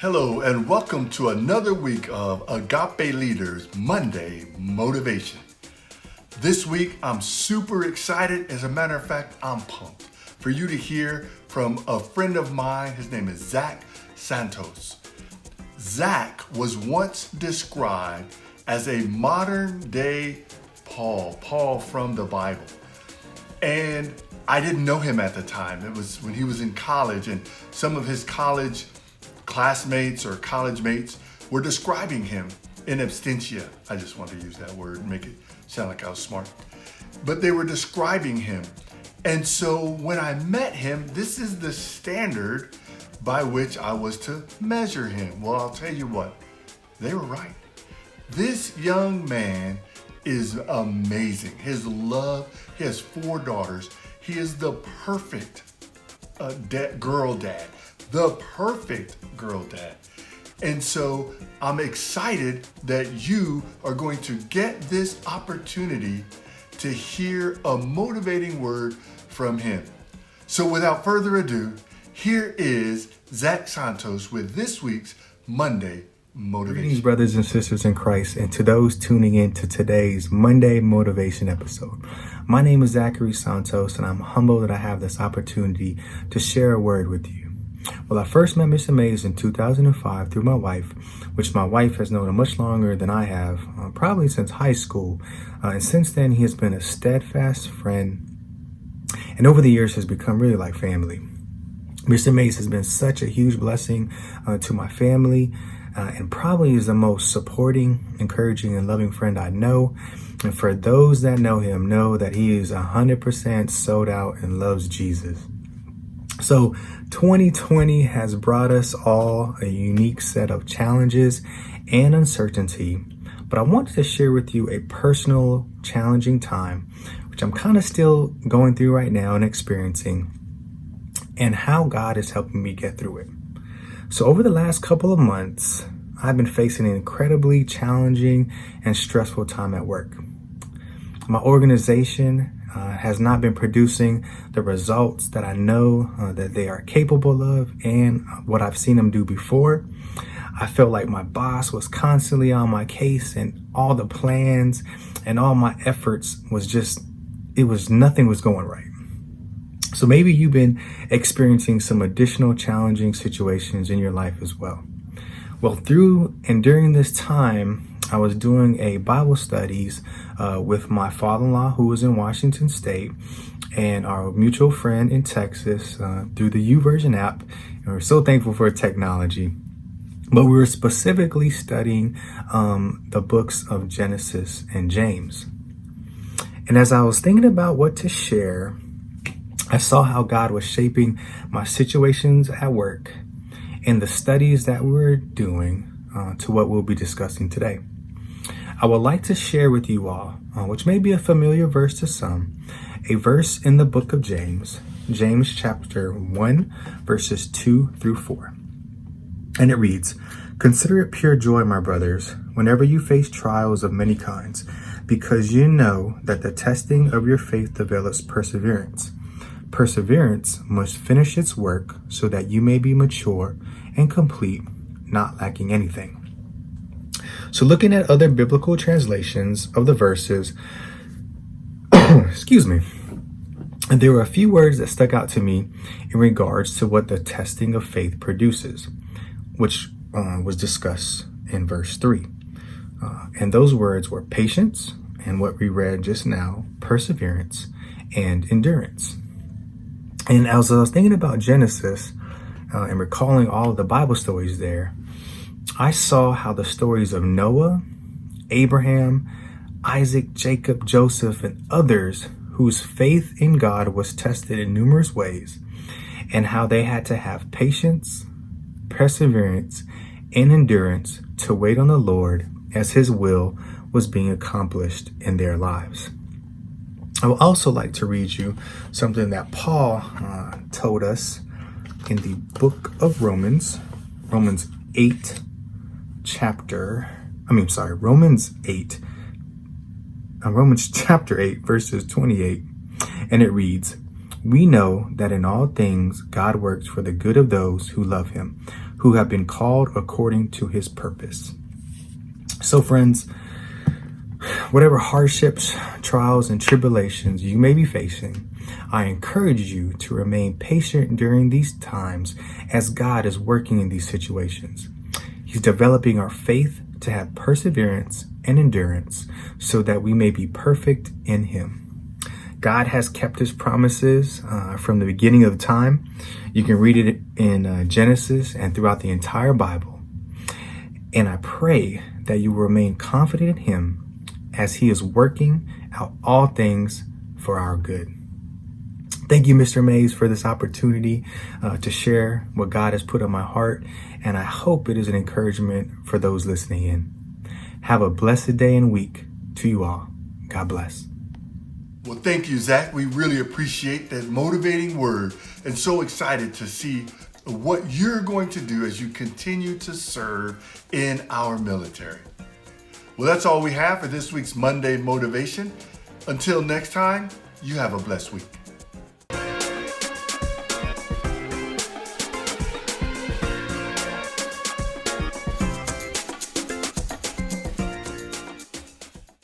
Hello and welcome to another week of Agape Leaders Monday Motivation. This week I'm super excited. As a matter of fact, I'm pumped for you to hear from a friend of mine. His name is Zack Santos. Zack was once described as a modern day Paul from the Bible. And I didn't know him at the time. It was when he was in college, and some of his college classmates or college mates were describing him in absentia. I just want to use that word and make it sound like I was smart. But they were describing him. And so when I met him, this is the standard by which I was to measure him. Well, I'll tell you what, they were right. This young man is amazing. His love, he has 4 daughters. He is the perfect girl dad. The perfect girl dad. And so I'm excited that you are going to get this opportunity to hear a motivating word from him. So without further ado, here is Zack Santos with this week's Monday Motivation. Greetings, brothers and sisters in Christ, and to those tuning in to today's Monday Motivation episode. My name is Zachary Santos, and I'm humbled that I have this opportunity to share a word with you. Well, I first met Mr. Mays in 2005 through my wife, which my wife has known much longer than I have, probably since high school. And since then, he has been a steadfast friend, and over the years has become really like family. Mr. Mays has been such a huge blessing to my family, and probably is the most supporting, encouraging, and loving friend I know. And for those that know him, know that he is 100% sold out and loves Jesus. So 2020 has brought us all a unique set of challenges and uncertainty, but I wanted to share with you a personal challenging time, which I'm kind of still going through right now and experiencing, and how God is helping me get through it. So over the last couple of months, I've been facing an incredibly challenging and stressful time at work. My organization has not been producing the results that I know that they are capable of and what I've seen them do before. I felt like my boss was constantly on my case, and all the plans and all my efforts nothing was going right. So maybe you've been experiencing some additional challenging situations in your life as well. Well, through and during this time, I was doing a Bible studies with my father-in-law, who was in Washington State, and our mutual friend in Texas through the YouVersion app. And we're so thankful for technology. But we were specifically studying the books of Genesis and James. And as I was thinking about what to share, I saw how God was shaping my situations at work and the studies that we were doing to what we'll be discussing today. I would like to share with you all, which may be a familiar verse to some, a verse in the book of James, James chapter 1, verses 2 through 4. And it reads, "Consider it pure joy, my brothers, whenever you face trials of many kinds, because you know that the testing of your faith develops perseverance. Perseverance must finish its work so that you may be mature and complete, not lacking anything." So looking at other biblical translations of the verses, excuse me, there were a few words that stuck out to me in regards to what the testing of faith produces, which was discussed in verse 3. And those words were patience, and what we read just now, perseverance and endurance. And as I was thinking about Genesis and recalling all of the Bible stories there, I saw how the stories of Noah, Abraham, Isaac, Jacob, Joseph, and others whose faith in God was tested in numerous ways, and how they had to have patience, perseverance, and endurance to wait on the Lord as his will was being accomplished in their lives. I would also like to read you something that Paul told us in the book of Romans 8, Romans chapter 8, verses 28. And it reads, We know that in all things God works for the good of those who love him, who have been called according to his purpose. So friends, whatever hardships, trials, and tribulations you may be facing, I encourage you to remain patient during these times as God is working in these situations. He's developing our faith to have perseverance and endurance so that we may be perfect in him. God has kept his promises from the beginning of time. You can read it in Genesis and throughout the entire Bible. And I pray that you will remain confident in him as he is working out all things for our good. Thank you, Mr. Mays, for this opportunity to share what God has put on my heart. And I hope it is an encouragement for those listening in. Have a blessed day and week to you all. God bless. Well, thank you, Zach. We really appreciate that motivating word and so excited to see what you're going to do as you continue to serve in our military. Well, that's all we have for this week's Monday Motivation. Until next time, you have a blessed week.